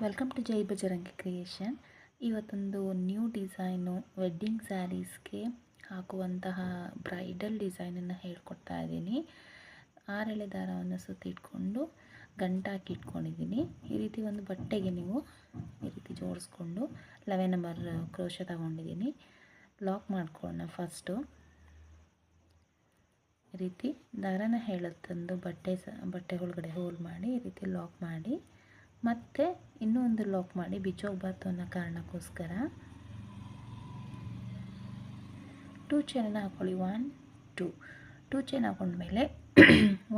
Welcome to Jai Bajrangi creation. ಇವತ್ತೊಂದು new design wedding ಸ್ಯಾರೀಸ್ಗೆ ಹಾಕುವಂತಹ ಬ್ರೈಡಲ್ ಡಿಸೈನನ್ನು ಹೇಳ್ಕೊಡ್ತಾ ಇದ್ದೀನಿ. 6 ಎಳೆ ದಾರವನ್ನು ಸುತ್ತಿಟ್ಕೊಂಡು ಗಂಟಾಕಿ ಇಟ್ಕೊಂಡಿದ್ದೀನಿ. ಈ ರೀತಿ ಒಂದು ಬಟ್ಟೆಗೆ ನೀವು ಈ ರೀತಿ ಜೋಡಿಸ್ಕೊಂಡು 11 ನಂಬರ್ ಕ್ರೋಶ ತಗೊಂಡಿದ್ದೀನಿ. ಲಾಕ್ ಮಾಡ್ಕೊಳ್ಳೋಣ. ಫಸ್ಟು ಈ ರೀತಿ ದಾರನ ತಂದು ಬಟ್ಟೆ ಒಳಗಡೆ ಹೋಲ್ ಮಾಡಿ ಈ ರೀತಿ ಲಾಕ್ ಮಾಡಿ, ಮತ್ತು ಇನ್ನೂ ಒಂದು ಲಾಕ್ ಮಾಡಿ ಬಿಚ್ಚೋಗ್ಬಾರ್ದು ಅನ್ನೋ ಕಾರಣಕ್ಕೋಸ್ಕರ 2 ಚೈನನ್ನು ಹಾಕ್ಕೊಳ್ಳಿ. 1 2 ಚೈನ್ ಹಾಕೊಂಡ್ಮೇಲೆ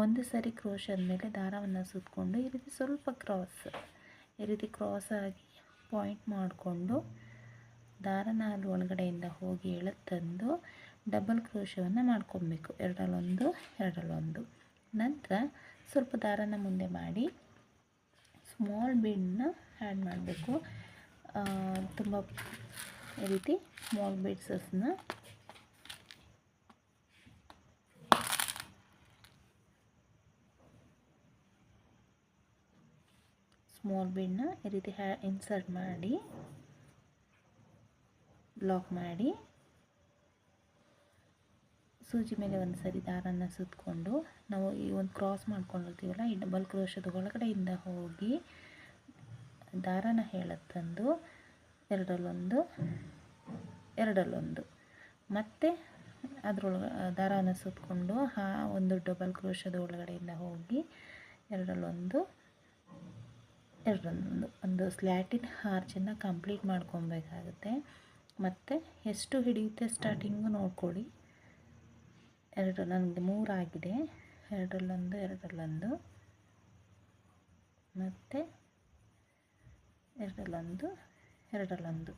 ಒಂದು ಸರಿ ಕ್ರೋಶದ ಮೇಲೆ ದಾರವನ್ನು ಸುತ್ತಕೊಂಡು ಈ ರೀತಿ ಸ್ವಲ್ಪ ಈ ರೀತಿ ಕ್ರಾಸ್ ಆಗಿ ಪಾಯಿಂಟ್ ಮಾಡಿಕೊಂಡು ದಾರನ ಅಲ್ಲಿ ಒಳಗಡೆಯಿಂದ ಹೋಗಿ ಎಳೆತಂದು ಡಬಲ್ ಕ್ರೋಶವನ್ನು ಮಾಡ್ಕೊಬೇಕು. ಎರಡರಲ್ಲೊಂದು. ನಂತರ ಸ್ವಲ್ಪ ದಾರನ ಮುಂದೆ ಮಾಡಿ ಸ್ಮಾಲ್ ಬೀಡನ್ನ ಆ್ಯಡ್ ಮಾಡಬೇಕು. ತುಂಬ ಈ ರೀತಿ ಸ್ಮಾಲ್ ಬೀಡ್ಸಸ್ನ ಈ ರೀತಿ ಇನ್ಸರ್ಟ್ ಮಾಡಿ ಲಾಕ್ ಮಾಡಿ ಸೂಜಿ ಮೇಲೆ ಒಂದು ಸರಿ ದಾರನ ಸುತ್ತಕೊಂಡು ನಾವು ಈ ಒಂದು ಕ್ರಾಸ್ ಮಾಡ್ಕೊಂಡಿರ್ತೀವಲ್ಲ, ಈ ಡಬಲ್ ಕ್ರೋಶದ ಒಳಗಡೆಯಿಂದ ಹೋಗಿ ದಾರನ ತಂದು ಎರಡರಲ್ಲೊಂದು ಮತ್ತು ಅದರೊಳಗೆ ದಾರನ ಸುತ್ತಕೊಂಡು ಒಂದು ಡಬಲ್ ಕ್ರೋಶದ ಒಳಗಡೆಯಿಂದ ಹೋಗಿ ಎರಡರಲ್ಲೊಂದು ಒಂದು ಸ್ಲ್ಯಾಟಿನ್ ಆರ್ಚನ್ನು ಕಂಪ್ಲೀಟ್ ಮಾಡ್ಕೊಬೇಕಾಗುತ್ತೆ. ಮತ್ತು ಎಷ್ಟು ಹಿಡಿಯುತ್ತೆ ಸ್ಟಾರ್ಟಿಂಗು ನೋಡ್ಕೊಳ್ಳಿ. ನನಗೆ 3 ಆಗಿದೆ. ಎರಡರಲ್ಲೊಂದು ಮತ್ತು ಎರಡರಲ್ಲೊಂದು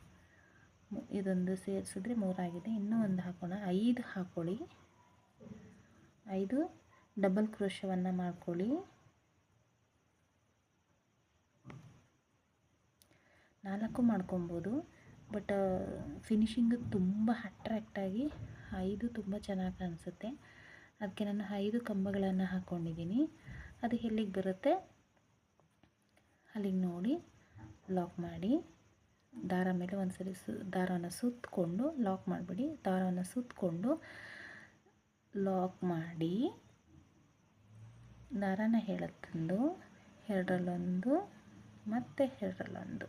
ಇದೊಂದು ಸೇರಿಸಿದ್ರೆ 3 ಆಗಿದೆ. ಇನ್ನೂ ಒಂದು ಹಾಕೋಣ. 5 ಹಾಕ್ಕೊಳ್ಳಿ. 5 ಡಬಲ್ ಕ್ರೋಶವನ್ನು ಮಾಡ್ಕೊಳ್ಳಿ. 4 ಮಾಡ್ಕೊಬೋದು, ಬಟ್ ಫಿನಿಶಿಂಗ್ ತುಂಬ ಅಟ್ರ್ಯಾಕ್ಟಾಗಿ 5 ತುಂಬ ಚೆನ್ನಾಗಿ ಕಾಣಿಸುತ್ತೆ. ಅದಕ್ಕೆ ನಾನು 5 ಕಂಬಗಳನ್ನು ಹಾಕ್ಕೊಂಡಿದ್ದೀನಿ. ಅದು ಎಲ್ಲಿಗೆ ಬರುತ್ತೆ ಅಲ್ಲಿಗೆ ನೋಡಿ ಲಾಕ್ ಮಾಡಿ ದಾರ ಮೇಲೆ ಒಂದು ಸರಿ ದಾರವನ್ನು ಸುತ್ತಕೊಂಡು ಲಾಕ್ ಮಾಡಿಬಿಡಿ. ದಾರವನ್ನು ಸುತ್ತಕೊಂಡು ಲಾಕ್ ಮಾಡಿ ದಾರನ ತಂದು ಎರಡರಲ್ಲೊಂದು ಮತ್ತು ಎರಡರಲ್ಲೊಂದು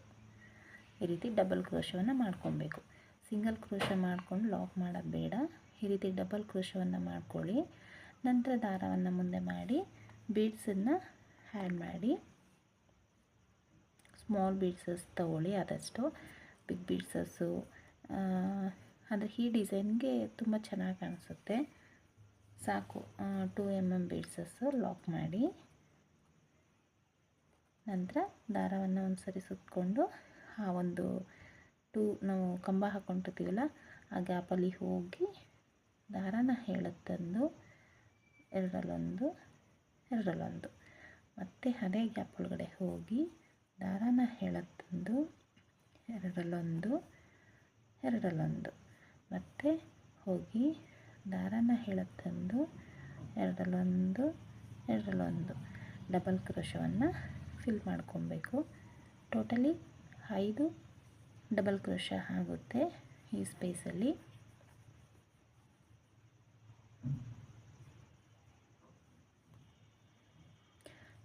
ಈ ರೀತಿ ಡಬಲ್ ಕ್ರೋಶವನ್ನು ಮಾಡ್ಕೊಬೇಕು. ಸಿಂಗಲ್ ಕ್ರೋಶ ಮಾಡ್ಕೊಂಡು ಲಾಕ್ ಮಾಡೋದು ಬೇಡ. ಈ ರೀತಿ ಡಬಲ್ ಕ್ರೋಶವನ್ನು ಮಾಡ್ಕೊಳ್ಳಿ. ನಂತರ ದಾರವನ್ನು ಮುಂದೆ ಮಾಡಿ ಬೀಡ್ಸನ್ನು ಆ್ಯಡ್ ಮಾಡಿ ಸ್ಮಾಲ್ ಬೀಡ್ಸಸ್ ತಗೊಳ್ಳಿ. ಆದಷ್ಟು ಬಿಗ್ ಬೀಡ್ಸಸ್ಸು ಅಂದರೆ ಈ ಡಿಸೈನ್ಗೆ ತುಂಬ ಚೆನ್ನಾಗಿ ಕಾಣಿಸುತ್ತೆ. ಸಾಕು. 2 mm ಬೀಡ್ಸಸ್ಸು ಲಾಕ್ ಮಾಡಿ ನಂತರ ದಾರವನ್ನು ಒಂದು ಸರಿ ಸುತ್ತಕೊಂಡು ಆ ಒಂದು ನಾವು ಕಂಬ ಹಾಕ್ಕೊಂಡಿರ್ತೀವಲ್ಲ ಆ ಗ್ಯಾಪಲ್ಲಿ ಹೋಗಿ ದಾರನ ತಂದು ಎರಡರಲ್ಲೊಂದು ಮತ್ತು ಅದೇ ಗ್ಯಾಪ್ ಒಳಗಡೆ ಹೋಗಿ ದಾರನ ತಂದು ಎರಡರಲ್ಲೊಂದು ಮತ್ತು ಹೋಗಿ ದಾರನ ತಂದು ಎರಡರಲ್ಲೊಂದು ಡಬಲ್ ಕ್ರೋಶವನ್ನು ಫಿಲ್ ಮಾಡ್ಕೊಬೇಕು. ಟೋಟಲಿ 5 ಡಬಲ್ ಕ್ರೋಶ ಆಗುತ್ತೆ ಈ ಸ್ಪೇಸಲ್ಲಿ.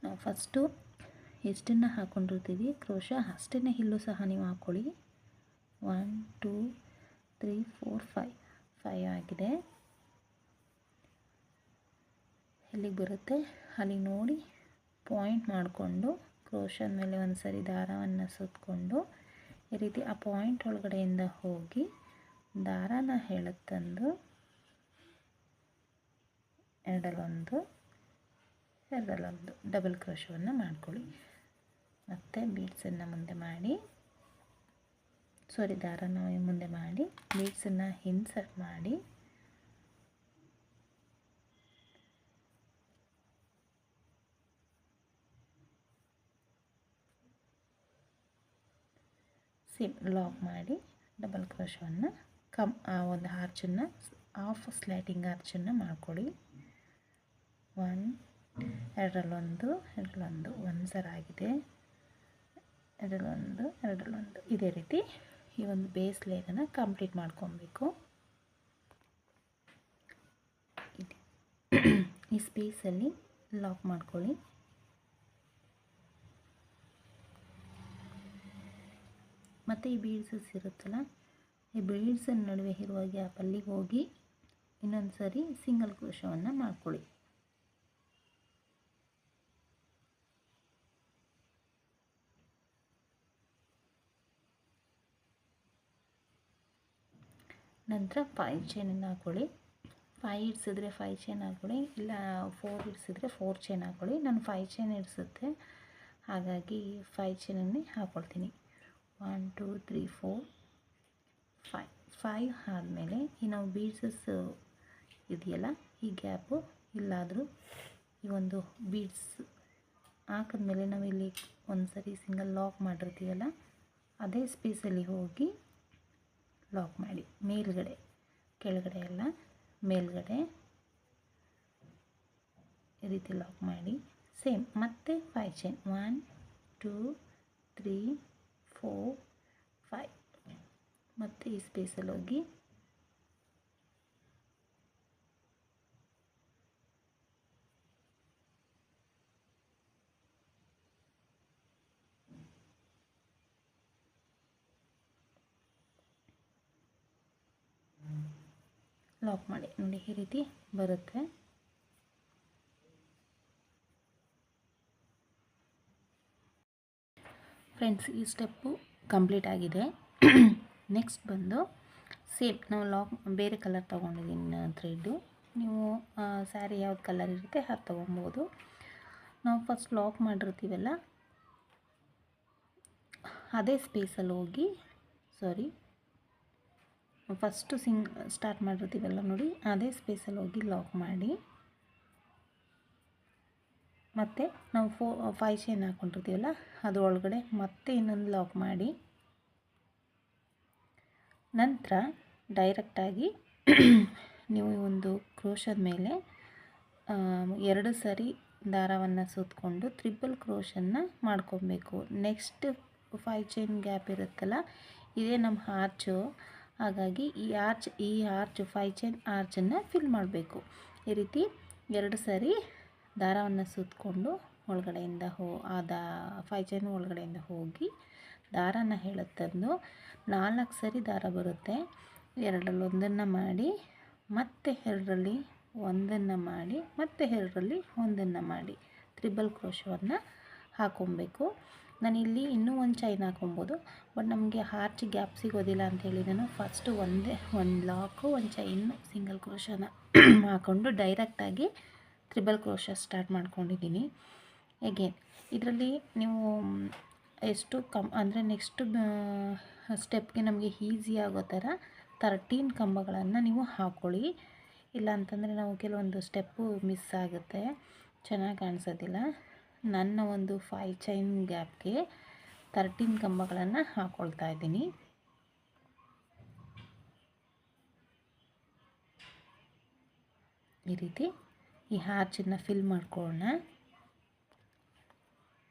ನಾವು ಫಸ್ಟು ಎಷ್ಟನ್ನು ಹಾಕ್ಕೊಂಡಿರ್ತೀವಿ ಕ್ರೋಶ ಅಷ್ಟೇ ಇಲ್ಲೂ ಸಹ ನೀವು ಹಾಕ್ಕೊಳ್ಳಿ. 1 2 3 4 5 ಆಗಿದೆ. ಎಲ್ಲಿಗೆ ಬರುತ್ತೆ ಅಲ್ಲಿಗೆ ನೋಡಿ ಪಾಯಿಂಟ್ ಮಾಡಿಕೊಂಡು ಕ್ರೋಶದ ಮೇಲೆ ಒಂದು ಸರಿ ದಾರವನ್ನು ಸುತ್ತಕೊಂಡು ಈ ರೀತಿ ಆ ಪಾಯಿಂಟ್ ಒಳಗಡೆಯಿಂದ ಹೋಗಿ ದಾರನ ತಂದು ಎರಡರಲ್ಲೊಂದು ಡಬಲ್ ಕ್ರೋಶವನ್ನು ಮಾಡ್ಕೊಳ್ಳಿ. ಮತ್ತು ಬೀಡ್ಸನ್ನು ಮುಂದೆ ಮಾಡಿ ದಾರನ ಮುಂದೆ ಮಾಡಿ ಬೀಡ್ಸನ್ನು ಇನ್ಸರ್ಟ್ ಮಾಡಿ ಲಾಕ್ ಮಾಡಿ ಡಬಲ್ ಕ್ರೋಶವನ್ನು ಒಂದು ಆರ್ಚನ್ನು ಹಾಫ್ ಸ್ಲ್ಯಾಟಿಂಗ್ ಆರ್ಚನ್ನು ಮಾಡ್ಕೊಳ್ಳಿ. 1 ಎರಡರಲ್ಲೊಂದು ಒಂದು ಸರ ಆಗಿದೆ. ಎರಡರಲ್ಲೊಂದು ಎರಡರಲ್ಲೊಂದು ಇದೇ ರೀತಿ ಈ ಒಂದು ಬೇಸ್ ಲೇಯರನ್ನು ಕಂಪ್ಲೀಟ್ ಮಾಡ್ಕೊಬೇಕು. ಈ ಸ್ಪೇಸಲ್ಲಿ ಲಾಕ್ ಮಾಡ್ಕೊಳ್ಳಿ. ಮತ್ತು ಈ ಬೀಡ್ಸಸ್ ಇರುತ್ತಲ್ಲ, ಈ ಬೀಡ್ಸಿನ ನಡುವೆ ಇರುವ ಗ್ಯಾಪಲ್ಲಿ ಹೋಗಿ ಇನ್ನೊಂದು ಸರಿ ಸಿಂಗಲ್ ಕ್ರೋಶವನ್ನು ಮಾಡ್ಕೊಳ್ಳಿ. ನಂತರ 5 ಚೈನನ್ನು ಹಾಕ್ಕೊಳ್ಳಿ. 5 ಇಡ್ಸಿದ್ರೆ 5 ಚೈನ್ ಹಾಕ್ಕೊಳ್ಳಿ, ಇಲ್ಲ 4 ಇಡ್ಸಿದ್ರೆ 4 ಚೈನ್ ಹಾಕ್ಕೊಳ್ಳಿ. ನಾನು 5 ಚೈನ್ ಇಡಿಸುತ್ತೆ, ಹಾಗಾಗಿ 5 ಚೈನನ್ನೇ ಹಾಕ್ಕೊಳ್ತೀನಿ. 1 2 3 4 5 ಆದಮೇಲೆ ಈ ನಾವು ಬೀಡ್ಸಸ್ ಇದೆಯಲ್ಲ, ಈ ಗ್ಯಾಪು ಇಲ್ಲಾದರೂ ಈ ಒಂದು ಬೀಡ್ಸ್ ಹಾಕಿದ್ಮೇಲೆ ನಾವಿಲ್ಲಿ ಒಂದು ಸರಿ ಸಿಂಗಲ್ ಲಾಕ್ ಮಾಡಿರ್ತೀವಲ್ಲ, ಅದೇ ಸ್ಪೇಸಲ್ಲಿ ಹೋಗಿ ಲಾಕ್ ಮಾಡಿ. ಮೇಲ್ಗಡೆ, ಕೆಳಗಡೆ ಎಲ್ಲ ಮೇಲ್ಗಡೆ ಈ ರೀತಿ ಲಾಕ್ ಮಾಡಿ. ಸೇಮ್ ಮತ್ತೆ 5 ಚೈನ್ 1 2 3 4 5 ಮತ್ತು ಈ ಸ್ಪೇಸಲ್ಲಿ ಹೋಗಿ ಲಾಕ್ ಮಾಡಿ. ನೋಡಿ ಈ ರೀತಿ ಬರುತ್ತೆ. ಫ್ರೆಂಡ್ಸ್, ಈ ಸ್ಟೆಪ್ಪು ಕಂಪ್ಲೀಟ್ ಆಗಿದೆ. ನೆಕ್ಸ್ಟ್ ಬಂದು ಸೇಮ್ ನಾವು ಲಾಕ್ ಬೇರೆ ಕಲರ್ ತೊಗೊಂಡಿದ್ದೀನಿ ಥ್ರೆಡ್ಡು. ನೀವು ಸ್ಯಾರಿ ಯಾವ್ದು ಕಲರ್ ಇರುತ್ತೆ ಅದು ತೊಗೊಬೋದು. ನಾವು ಫಸ್ಟ್ ಲಾಕ್ ಮಾಡಿರ್ತೀವಲ್ಲ, ಅದೇ ಸ್ಪೇಸಲ್ಲಿ ಹೋಗಿ ಫಸ್ಟು ಸ್ಟಾರ್ಟ್ ಮಾಡಿರ್ತೀವಲ್ಲ ನೋಡಿ, ಅದೇ ಸ್ಪೇಸಲ್ಲಿ ಹೋಗಿ ಲಾಕ್ ಮಾಡಿ. ಮತ್ತು ನಾವು 5 ಚೈನ್ ಹಾಕ್ಕೊಂಡಿರ್ತೀವಲ್ಲ, ಅದು ಒಳಗಡೆ ಮತ್ತೆ ಇನ್ನೊಂದು ಲಾಕ್ ಮಾಡಿ. ನಂತರ ಡೈರೆಕ್ಟಾಗಿ ನೀವು ಒಂದು ಕ್ರೋಶದ ಮೇಲೆ 2 ಸರಿ ದಾರವನ್ನು ಸುತ್ತಕೊಂಡು ಟ್ರಿಪಲ್ ಕ್ರೋಶನ್ನು ಮಾಡ್ಕೊಬೇಕು. ನೆಕ್ಸ್ಟ್ 5 ಚೈನ್ ಗ್ಯಾಪ್ ಇರುತ್ತಲ್ಲ, ಇದೇ ನಮ್ಮ ಆರ್ಚು. ಹಾಗಾಗಿ ಈ ಆರ್ಚ್ 5 ಚೈನ್ ಆರ್ಚನ್ನು ಫಿಲ್ ಮಾಡಬೇಕು. ಈ ರೀತಿ 2 ಸರಿ ದಾರವನ್ನು ಸುತ್ತಕೊಂಡು ಒಳಗಡೆಯಿಂದ 5 ಚೈನ್ ಒಳಗಡೆಯಿಂದ ಹೋಗಿ ದಾರನ ಎಳೆದು 4 ಸರಿ ದಾರ ಬರುತ್ತೆ. 2ರಲ್ಲಿ ಒಂದನ್ನು ಮಾಡಿ, ಮತ್ತೆ 2ರಲ್ಲಿ ಒಂದನ್ನು ಮಾಡಿ, ಮತ್ತೆ 2ರಲ್ಲಿ ಒಂದನ್ನು ಮಾಡಿ ಟ್ರಿಬಲ್ ಕ್ರೋಶವನ್ನು ಹಾಕ್ಕೊಬೇಕು. ನಾನಿಲ್ಲಿ ಇನ್ನೂ ಒಂದು ಚೈನ್ ಹಾಕ್ಕೊಬೋದು, ಬಟ್ ನಮಗೆ ಆರ್ಚ್ ಗ್ಯಾಪ್ ಸಿಗೋದಿಲ್ಲ ಅಂಥೇಳಿ ನಾನು ಫಸ್ಟು ಒಂದು ಲಾಕು ಒಂದು ಚೈನು ಸಿಂಗಲ್ ಕ್ರೋಶನ ಹಾಕ್ಕೊಂಡು ಡೈರೆಕ್ಟಾಗಿ ಟ್ರಿಬಲ್ ಕ್ರೋಶ ಸ್ಟಾರ್ಟ್ ಮಾಡ್ಕೊಂಡಿದ್ದೀನಿ. ಎಗೇನ್ ಇದರಲ್ಲಿ ನೀವು ಎಷ್ಟು ಅಂದರೆ ನೆಕ್ಸ್ಟ್ ಸ್ಟೆಪ್ಗೆ ನಮಗೆ ಈಸಿ ಆಗೋ ಥರ 13 ಕಂಬಗಳನ್ನು ನೀವು ಹಾಕ್ಕೊಳ್ಳಿ. ಇಲ್ಲ ಅಂತಂದರೆ ನಾವು ಕೆಲವೊಂದು ಸ್ಟೆಪ್ಪು ಮಿಸ್ ಆಗುತ್ತೆ, ಚೆನ್ನಾಗಿ ಕಾಣಿಸೋದಿಲ್ಲ. ನನ್ನ ಒಂದು 5 ಚೈನ್ ಗ್ಯಾಪ್ಗೆ 13 ಕಂಬಗಳನ್ನು ಹಾಕ್ಕೊಳ್ತಾ ಇದ್ದೀನಿ. ಈ ರೀತಿ ಈ ಆರ್ಚನ್ನು ಫಿಲ್ ಮಾಡ್ಕೊಳ್ಳೋಣ.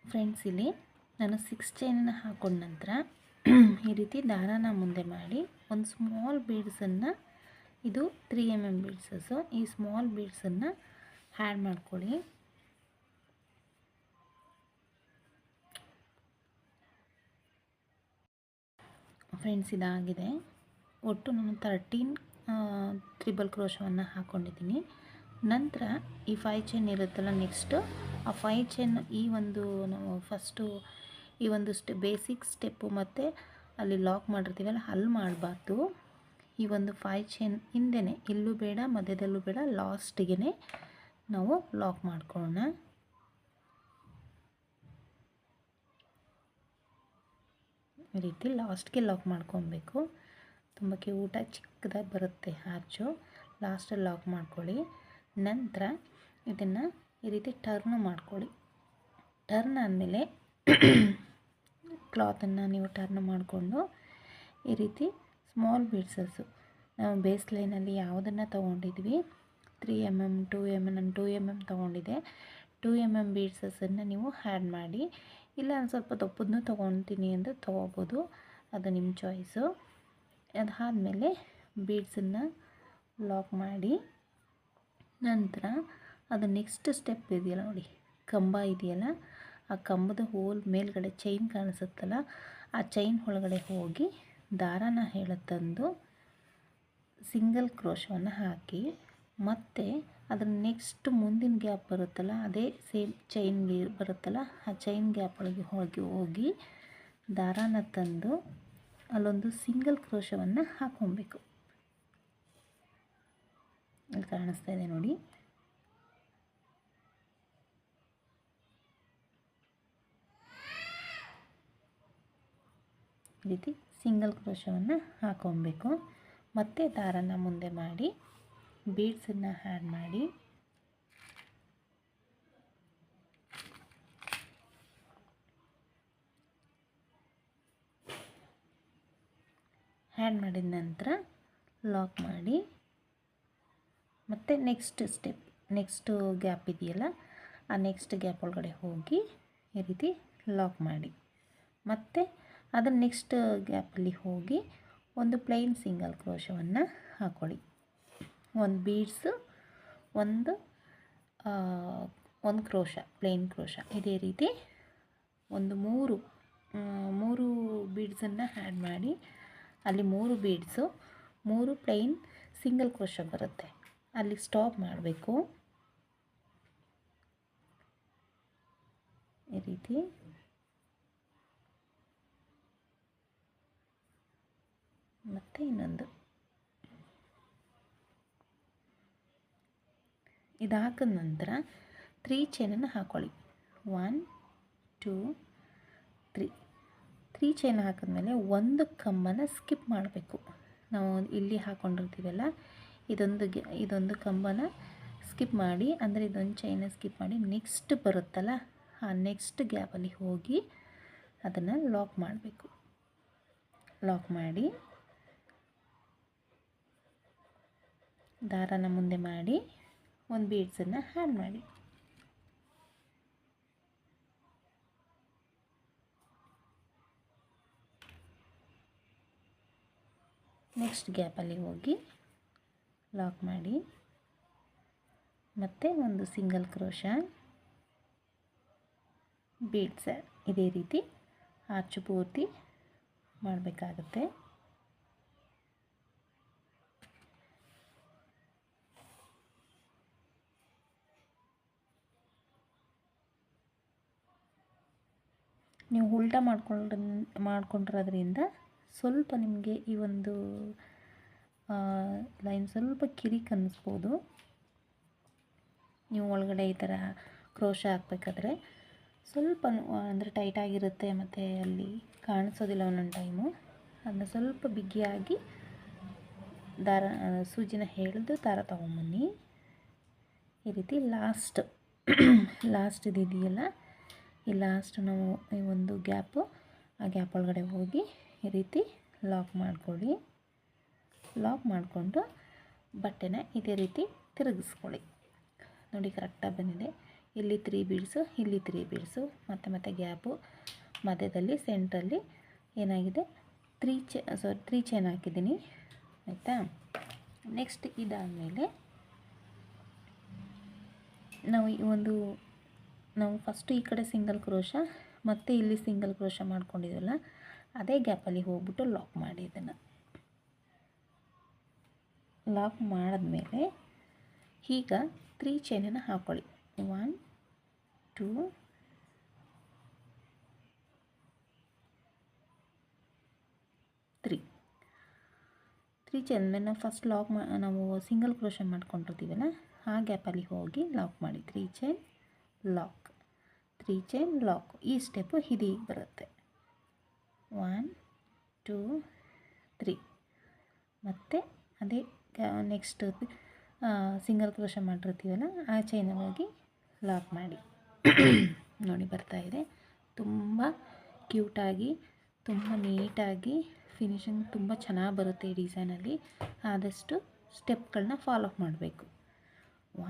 ಫ್ರೆಂಡ್ಸ್, ಇಲ್ಲಿ ನಾನು 6 ಚೈನನ್ನು ಹಾಕೊಂಡ ನಂತರ ಈ ರೀತಿ ದಾರಾನ ಮುಂದೆ ಮಾಡಿ ಒಂದು ಸ್ಮಾಲ್ ಬೀಡ್ಸನ್ನು, ಇದು 3 mm ಬೀಡ್ಸಸ್ಸು, ಈ ಸ್ಮಾಲ್ ಬೀಡ್ಸನ್ನು ಆ್ಯಡ್ ಮಾಡ್ಕೊಳ್ಳಿ. ಫ್ರೆಂಡ್ಸ್, ಇದಾಗಿದೆ. ಒಟ್ಟು ನಾನು 13 ಟ್ರಿಬಲ್ ಕ್ರೋಶವನ್ನು ಹಾಕ್ಕೊಂಡಿದ್ದೀನಿ. ನಂತರ ಈ 5 ಚೈನ್ ಇರುತ್ತಲ್ಲ, ನೆಕ್ಸ್ಟು ಆ 5 ಚೈನ್ ಈ ಒಂದು ನಾವು ಫಸ್ಟು ಈ ಒಂದು ಬೇಸಿಕ್ ಸ್ಟೆಪ್ಪು ಮತ್ತು ಅಲ್ಲಿ ಲಾಕ್ ಮಾಡಿರ್ತೀವಲ್ಲ ಅಲ್ಲಿ ಮಾಡಬಾರ್ದು. ಈ ಒಂದು 5 ಚೈನ್ ಹಿಂದೆನೇ, ಇಲ್ಲೂ ಬೇಡ ಮಧ್ಯದಲ್ಲೂ ಬೇಡ, ಲಾಸ್ಟಿಗೆ ನಾವು ಲಾಕ್ ಮಾಡ್ಕೊಳ್ಳೋಣ. ಈ ರೀತಿ ಲಾಸ್ಟ್ಗೆ ಲಾಕ್ ಮಾಡ್ಕೊಬೇಕು. ತುಂಬ ಕ್ಯೂಟಾಗಿ ಚಿಕ್ಕದಾಗಿ ಬರುತ್ತೆ ಆರ್ಚು. ಲಾಸ್ಟಲ್ಲಿ ಲಾಕ್ ಮಾಡ್ಕೊಳ್ಳಿ. ನಂತರ ಇದನ್ನು ಈ ರೀತಿ ಟರ್ನ್ ಮಾಡ್ಕೊಳ್ಳಿ. ಟರ್ನ್ ಆದಮೇಲೆ ಕ್ಲಾತನ್ನು ನೀವು ಟರ್ನ್ ಮಾಡಿಕೊಂಡು ಈ ರೀತಿ ಸ್ಮಾಲ್ ಬೀಡ್ಸಸ್ಸು ನಾವು ಬೇಸ್ ಲೈನಲ್ಲಿ ಯಾವುದನ್ನು ತೊಗೊಂಡಿದ್ವಿ 3 mm 2 mm ನಾನು 2 mm ತೊಗೊಂಡಿದ್ದೆ. 2 mm ಬೀಡ್ಸಸ್ಸನ್ನು ನೀವು ಆ್ಯಡ್ ಮಾಡಿ ಇಲ್ಲ ಒಂದು ಸ್ವಲ್ಪ ದಪ್ಪದನ್ನೂ ತೊಗೊತೀನಿ ಅಂದರೆ ತೊಗೋಬೋದು, ಅದು ನಿಮ್ಮ ಚಾಯ್ಸು. ಅದಾದಮೇಲೆ ಬೀಡ್ಸನ್ನು ಲಾಕ್ ಮಾಡಿ ನಂತರ ಅದು ನೆಕ್ಸ್ಟ್ ಸ್ಟೆಪ್ ಇದೆಯಲ್ಲ ನೋಡಿ, ಕಂಬ ಇದೆಯಲ್ಲ, ಆ ಕಂಬದ ಹೋಲ್ ಮೇಲ್ಗಡೆ ಚೈನ್ ಕಾಣಿಸುತ್ತಲ್ಲ, ಆ ಚೈನ್ ಒಳಗಡೆ ಹೋಗಿ ದಾರಾನ ತಂದು ಸಿಂಗಲ್ ಕ್ರೋಶವನ್ನು ಹಾಕಿ, ಮತ್ತು ಅದರ ನೆಕ್ಸ್ಟ್ ಮುಂದಿನ ಗ್ಯಾಪ್ ಬರುತ್ತಲ್ಲ, ಅದೇ ಸೇಮ್ ಚೈನ್ಗೆ ಬರುತ್ತಲ್ಲ, ಆ ಚೈನ್ ಗ್ಯಾಪ್ ಒಳಗೆ ಹೋಗಿ ದಾರಾನ ತಂದು ಅಲ್ಲೊಂದು ಸಿಂಗಲ್ ಕ್ರೋಶವನ್ನು ಹಾಕ್ಕೊಬೇಕು. ಇಲ್ಲಿ ಕಾಣಿಸ್ತಾ ಇದೆ ನೋಡಿ. ಈ ರೀತಿ ಸಿಂಗಲ್ ಕ್ರೋಶವನ್ನು ಹಾಕ್ಕೊಬೇಕು. ಮತ್ತು ದಾರನ ಮುಂದೆ ಮಾಡಿ ಬೀಡ್ಸನ್ನು ಆ್ಯಡ್ ಮಾಡಿ ಮಾಡಿದ ನಂತರ ಲಾಕ್ ಮಾಡಿ, ಮತ್ತು ನೆಕ್ಸ್ಟ್ ಸ್ಟೆಪ್ ನೆಕ್ಸ್ಟ್ ಗ್ಯಾಪ್ ಇದೆಯಲ್ಲ, ಆ ನೆಕ್ಸ್ಟ್ ಗ್ಯಾಪ್ ಒಳಗಡೆ ಹೋಗಿ ಈ ರೀತಿ ಲಾಕ್ ಮಾಡಿ, ಮತ್ತು ಅದರ ನೆಕ್ಸ್ಟ್ ಗ್ಯಾಪಲ್ಲಿ ಹೋಗಿ ಒಂದು ಪ್ಲೈನ್ ಸಿಂಗಲ್ ಕ್ರೋಶವನ್ನು ಹಾಕ್ಕೊಳ್ಳಿ. ಒಂದು ಬೀಡ್ಸು, ಒಂದು ಕ್ರೋಶ, ಪ್ಲೈನ್ ಕ್ರೋಶ, ಇದೇ ರೀತಿ ಒಂದು ಮೂರು ಬೀಡ್ಸನ್ನು ಆ್ಯಡ್ ಮಾಡಿ, ಅಲ್ಲಿ 3 ಬೀಡ್ಸು 3 ಪ್ಲೈನ್ ಸಿಂಗಲ್ ಕ್ರೋಶ ಬರುತ್ತೆ, ಅಲ್ಲಿ ಸ್ಟಾಪ್ ಮಾಡಬೇಕು. ಈ ರೀತಿ ಮತ್ತು ಇನ್ನೊಂದು ಇದು ಹಾಕಿದ ನಂತರ 3 ಚೈನನ್ನು ಹಾಕ್ಕೊಳ್ಳಿ. 1 2 3 ಚೈನ್ ಹಾಕಿದ್ಮೇಲೆ ಒಂದು ಕಂಬನ ಸ್ಕಿಪ್ ಮಾಡಬೇಕು. ನಾವು ಇಲ್ಲಿ ಹಾಕ್ಕೊಂಡಿರ್ತೀವಲ್ಲ, ಇದೊಂದು ಕಂಬನ ಸ್ಕಿಪ್ ಮಾಡಿ, ಅಂದರೆ ಇದೊಂದು ಚೈನ ಸ್ಕಿಪ್ ಮಾಡಿ ನೆಕ್ಸ್ಟ್ ಬರುತ್ತಲ್ಲ, ಆ ನೆಕ್ಸ್ಟ್ ಗ್ಯಾಪಲ್ಲಿ ಹೋಗಿ ಅದನ್ನು ಲಾಕ್ ಮಾಡಬೇಕು. ಲಾಕ್ ಮಾಡಿ ದಾರನ ಮುಂದೆ ಮಾಡಿ ಒಂದು ಬೀಡ್ಸನ್ನು ಆ್ಯಡ್ ಮಾಡಿ, ನೆಕ್ಸ್ಟ್ ಗ್ಯಾಪಲ್ಲಿ ಹೋಗಿ ಲಾಕ್ ಮಾಡಿ, ಮತ್ತು ಒಂದು ಸಿಂಗಲ್ ಕ್ರೋಶ, ಬೀಡ್ಸ್ ಇದೇ ರೀತಿ ಆರ್ಚು ಪೂರ್ತಿ ಮಾಡಬೇಕಾಗುತ್ತೆ. ನೀವು ಉಲ್ಟಾ ಮಾಡ್ಕೊಂಡಿರೋದ್ರಿಂದ ಸ್ವಲ್ಪ ನಿಮಗೆ ಈ ಒಂದು ಲೈನ್ ಸ್ವಲ್ಪ ಕಿರಿಕ್ ಅನ್ನಿಸ್ಬೋದು. ನೀವು ಒಳಗಡೆ ಈ ಥರ ಕ್ರೋಶ ಹಾಕಬೇಕಾದ್ರೆ ಸ್ವಲ್ಪ ಅಂದರೆ ಟೈಟಾಗಿರುತ್ತೆ, ಮತ್ತು ಅಲ್ಲಿ ಕಾಣಿಸೋದಿಲ್ಲ ಒಂದೊಂದು ಟೈಮು. ಅದನ್ನ ಸ್ವಲ್ಪ ಬಿಗಿಯಾಗಿ ಸೂಜಿನ ಎಳೆದು ದಾರ ತೊಗೊಂಬನ್ನಿ. ಈ ರೀತಿ ಲಾಸ್ಟ್ ಇದೆಯಲ್ಲ, ಈ ಲಾಸ್ಟ್ ನಾವು ಈ ಒಂದು ಗ್ಯಾಪು, ಆ ಗ್ಯಾಪ್ ಒಳಗಡೆ ಹೋಗಿ ಈ ರೀತಿ ಲಾಕ್ ಮಾಡಿಕೊಳ್ಳಿ. ಲಾಕ್ ಮಾಡಿಕೊಂಡು ಬಟ್ಟೆನ ಇದೇ ರೀತಿ ತಿರುಗಿಸ್ಕೊಳ್ಳಿ. ನೋಡಿ ಕರೆಕ್ಟಾಗಿ ಬಂದಿದೆ. ಇಲ್ಲಿ 3 ಬೀಡ್ಸು, ಇಲ್ಲಿ 3 ಬೀಡ್ಸು, ಮತ್ತು ಗ್ಯಾಪು ಮಧ್ಯದಲ್ಲಿ ಸೆಂಟ್ರಲ್ಲಿ ಏನಾಗಿದೆ 3 ಚೈನ್ ಹಾಕಿದ್ದೀನಿ, ಆಯಿತಾ. ನೆಕ್ಸ್ಟ್ ಇದಾದಮೇಲೆ ನಾವು ಫಸ್ಟು ಈ ಕಡೆ ಸಿಂಗಲ್ ಕ್ರೋಶ ಮತ್ತು ಇಲ್ಲಿ ಸಿಂಗಲ್ ಕ್ರೋಶ ಮಾಡ್ಕೊಂಡಿದ್ವಲ್ಲ, ಅದೇ ಗ್ಯಾಪಲ್ಲಿ ಹೋಗ್ಬಿಟ್ಟು ಲಾಕ್ ಮಾಡಿ. ಇದನ್ನು ಲಾಕ್ ಮಾಡಿದ್ಮೇಲೆ ಈಗ 3 ಚೈನನ್ನು ಹಾಕ್ಕೊಳ್ಳಿ. 1 2 3 ಚೈನ್ ಮೇಲೆ ನಾವು ಫಸ್ಟ್ ನಾವು ಸಿಂಗಲ್ ಕ್ರೋಶ ಮಾಡ್ಕೊಂಡಿರ್ತೀವಲ್ಲ, ಆ ಗ್ಯಾಪಲ್ಲಿ ಹೋಗಿ ಲಾಕ್ ಮಾಡಿ. 3 ಚೈನ್ ಲಾಕ್, 3 ಚೈನ್ ಲಾಕ್, ಈ ಸ್ಟೆಪ್ಪು ಹೀಗೆ ಬರುತ್ತೆ. 1 2 3 ಮತ್ತು ಅದೇ ನೆಕ್ಸ್ಟ್ ಸಿಂಗಲ್ ಕ್ರೋಶ ಮಾಡಿರ್ತೀವಲ್ಲ, ಆ ಚೈನಲ್ಲಿ ಹೋಗಿ ಲಾಕ್ ಮಾಡಿ. ನೋಡಿ ಬರ್ತಾಯಿದೆ. ತುಂಬ ಕ್ಯೂಟಾಗಿ, ತುಂಬ ನೀಟಾಗಿ ಫಿನಿಶಿಂಗ್ ತುಂಬ ಚೆನ್ನಾಗಿ ಬರುತ್ತೆ ಈ ಡಿಸೈನಲ್ಲಿ. ಆದಷ್ಟು ಸ್ಟೆಪ್ಗಳನ್ನ ಫಾಲೋ ಮಾಡಬೇಕು.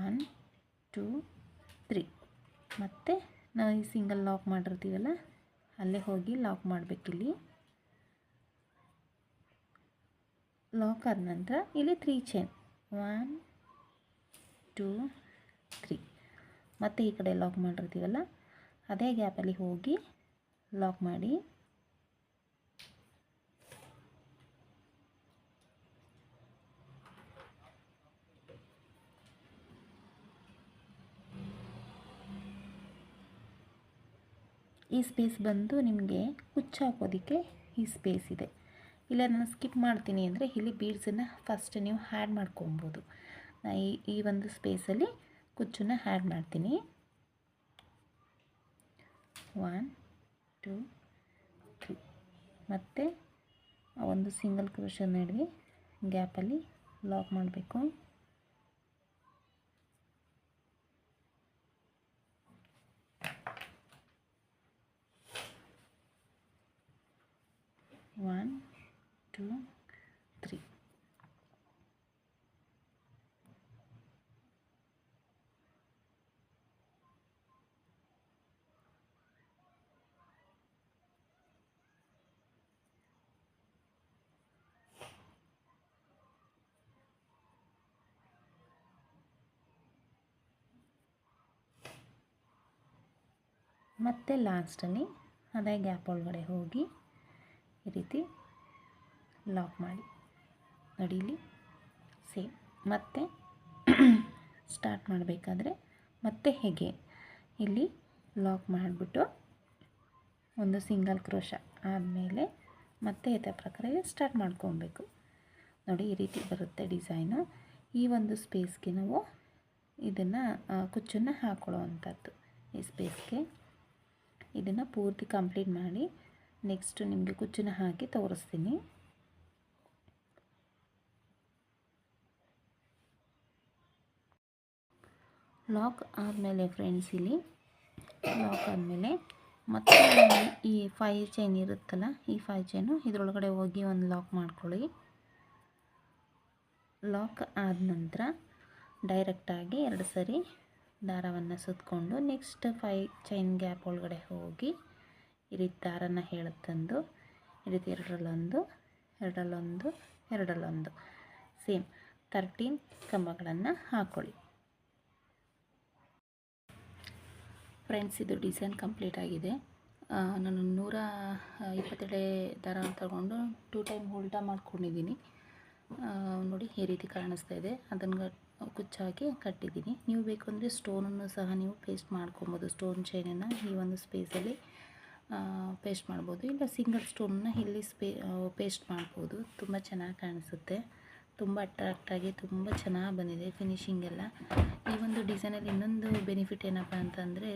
1 2 3 ಮತ್ತು ನಾವು ಈ ಸಿಂಗಲ್ ಲಾಕ್ ಮಾಡಿರ್ತೀವಲ್ಲ, ಅಲ್ಲೇ ಹೋಗಿ ಲಾಕ್ ಮಾಡಬೇಕಿಲ್ಲಿ. ಲಾಕ್ ಆದ ನಂತರ ಇಲ್ಲಿ 3 ಚೈನ್ 1 2 3 ಮತ್ತೆ ಈ ಕಡೆ ಲಾಕ್ ಮಾಡಿರ್ತೀವಲ್ಲ ಅದೇ ಗ್ಯಾಪಲ್ಲಿ ಹೋಗಿ ಲಾಕ್ ಮಾಡಿ. ಈ ಸ್ಪೇಸ್ ಬಂದು ನಿಮಗೆ ಕುಚ್ಚು ಹಾಕೋದಕ್ಕೆ ಈ ಸ್ಪೇಸ್ ಇದೆ. ಇಲ್ಲ ನಾನು ಸ್ಕಿಪ್ ಮಾಡ್ತೀನಿ ಅಂದರೆ ಇಲ್ಲಿ ಬೀಡ್ಸನ್ನು ಫಸ್ಟ್ ನೀವು ಆ್ಯಡ್ ಮಾಡ್ಕೊಬೋದು. ಈ ಒಂದು ಸ್ಪೇಸಲ್ಲಿ ಕುಚ್ಚನ್ನು ಆ್ಯಡ್ ಮಾಡ್ತೀನಿ. 1 2 3 ಮತ್ತು ಒಂದು ಸಿಂಗಲ್ ಕ್ರೋಶನ್ ನಡುವೆ ಗ್ಯಾಪಲ್ಲಿ ಲಾಕ್ ಮಾಡಬೇಕು. One, 2, 3. ಮತ್ತೆ ಲಾಸ್ಟಲ್ಲಿ ಅದೇ ಗ್ಯಾಪ್ ಒಳಗಡೆ ಹೋಗಿ ಈ ರೀತಿ ಲಾಕ್ ಮಾಡಿ. ನೋಡಿ ಇಲ್ಲಿ ಸೇಮ್ ಮತ್ತೆ ಸ್ಟಾರ್ಟ್ ಮಾಡಬೇಕಾದ್ರೆ ಮತ್ತೆ ಹೇಗೆ ಇಲ್ಲಿ ಲಾಕ್ ಮಾಡಿಬಿಟ್ಟು ಒಂದು ಸಿಂಗಲ್ ಕ್ರೋಶ ಆದಮೇಲೆ ಮತ್ತೆ ಇದೇ ಪ್ರಕಾರ ಸ್ಟಾರ್ಟ್ ಮಾಡ್ಕೊಬೇಕು. ನೋಡಿ ಈ ರೀತಿ ಬರುತ್ತೆ ಡಿಸೈನು. ಈ ಒಂದು ಸ್ಪೇಸ್ಗೆ ನಾವು ಇದನ್ನು ಕುಚ್ಚನ್ನು ಹಾಕೊಳ್ಳೋ ಅಂಥದ್ದು. ಈ ಸ್ಪೇಸ್ಗೆ ಇದನ್ನು ಪೂರ್ತಿ ಕಂಪ್ಲೀಟ್ ಮಾಡಿ ನೆಕ್ಸ್ಟ್ ನಿಮಗೆ ಕುಚ್ಚನ್ನು ಹಾಕಿ ತೋರಿಸ್ತೀನಿ. ಲಾಕ್ ಆದಮೇಲೆ ಫ್ರೆಂಡ್ಸ್ ಇಲ್ಲಿ ಲಾಕ್ ಆದಮೇಲೆ ಮತ್ತೆ ಈ 5 ಚೈನ್ ಇರುತ್ತಲ್ಲ, ಈ 5 ಚೈನು ಇದರೊಳಗಡೆ ಹೋಗಿ ಒಂದು ಲಾಕ್ ಮಾಡ್ಕೊಳ್ಳಿ. ಲಾಕ್ ಆದ ನಂತರ ಡೈರೆಕ್ಟಾಗಿ 2 ಸರಿ ದಾರವನ್ನು ಸುತ್ತಕೊಂಡು ನೆಕ್ಸ್ಟ್ 5 ಚೈನ್ ಗ್ಯಾಪ್ ಒಳಗಡೆ ಹೋಗಿ ಈ ರೀತಿ ದಾರನ ತಂದು ಈ ರೀತಿ ಎರಡರಲ್ಲೊಂದು ಎರಡರಲ್ಲೊಂದು ಎರಡರಲ್ಲೊಂದು ಸೇಮ್ 13 ಕಂಬಗಳನ್ನು ಹಾಕ್ಕೊಳ್ಳಿ. ಫ್ರೆಂಡ್ಸ್ ಇದು ಡಿಸೈನ್ ಕಂಪ್ಲೀಟ್ ಆಗಿದೆ. ನಾನು 127 ದಾರ ತಗೊಂಡು 2 ಟೈಮ್ ಉಲ್ಟಾ ಮಾಡ್ಕೊಂಡಿದ್ದೀನಿ. ನೋಡಿ ಈ ರೀತಿ ಕಾಣಿಸ್ತಾ ಇದೆ. ಅದನ್ನು ಕುಚ್ಚಾಕಿ ಕಟ್ಟಿದ್ದೀನಿ. ನೀವು ಬೇಕು ಅಂದರೆ ಸ್ಟೋನನ್ನು ಸಹ ನೀವು ಪೇಸ್ಟ್ ಮಾಡ್ಕೊಬೋದು. ಸ್ಟೋನ್ ಚೈನನ್ನು ಈ ಒಂದು ಸ್ಪೇಸಲ್ಲಿ ಪೇಸ್ಟ್ ಮಾಡ್ಬೋದು, ಇಲ್ಲ ಸಿಂಗಲ್ ಸ್ಟೋನನ್ನು ಇಲ್ಲಿ ಪೇಸ್ಟ್ ಮಾಡ್ಬೋದು. ತುಂಬ ಚೆನ್ನಾಗಿ ಕಾಣಿಸುತ್ತೆ, ತುಂಬ ಅಟ್ರಾಕ್ಟಾಗಿ ತುಂಬ ಚೆನ್ನಾಗಿ ಬಂದಿದೆ ಫಿನಿಶಿಂಗ್ ಎಲ್ಲ. ಈ ಒಂದು ಡಿಸೈನಲ್ಲಿ ಇನ್ನೊಂದು ಬೆನಿಫಿಟ್ ಏನಪ್ಪ ಅಂತಂದರೆ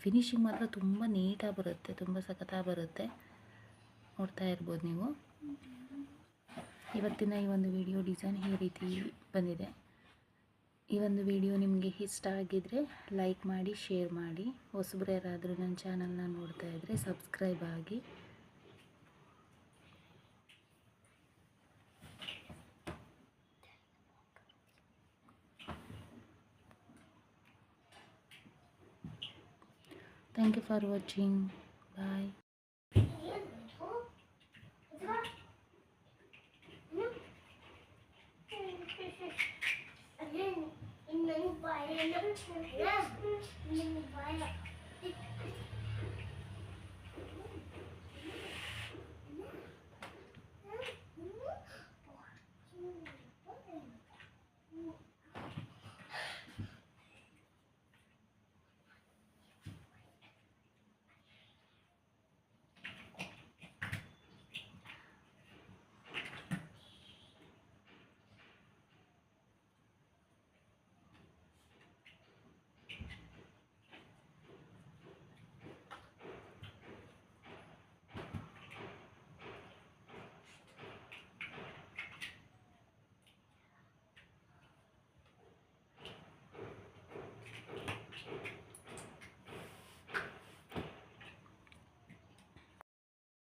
ಫಿನಿಶಿಂಗ್ ಮಾತ್ರ ತುಂಬ ನೀಟಾಗಿ ಬರುತ್ತೆ, ತುಂಬ ಸಖತ್ತಾಗಿ ಬರುತ್ತೆ. ನೋಡ್ತಾ ಇರ್ಬೋದು ನೀವು. ಇವತ್ತಿನ ಈ ಒಂದು ವಿಡಿಯೋ ಡಿಸೈನ್ ಈ ರೀತಿ ಬಂದಿದೆ. ಈ ಒಂದು ವಿಡಿಯೋ ನಿಮಗೆ ಇಷ್ಟ ಆಗಿದ್ದರೆ ಲೈಕ್ ಮಾಡಿ, ಶೇರ್ ಮಾಡಿ. ಹೊಸಬ್ರು ಯಾರಾದರೂ ನನ್ನ ಚಾನಲ್ನ ನೋಡ್ತಾ ಇದ್ದರೆ ಸಬ್ಸ್ಕ್ರೈಬ್ ಆಗಿ. Thank you for watching. Bye.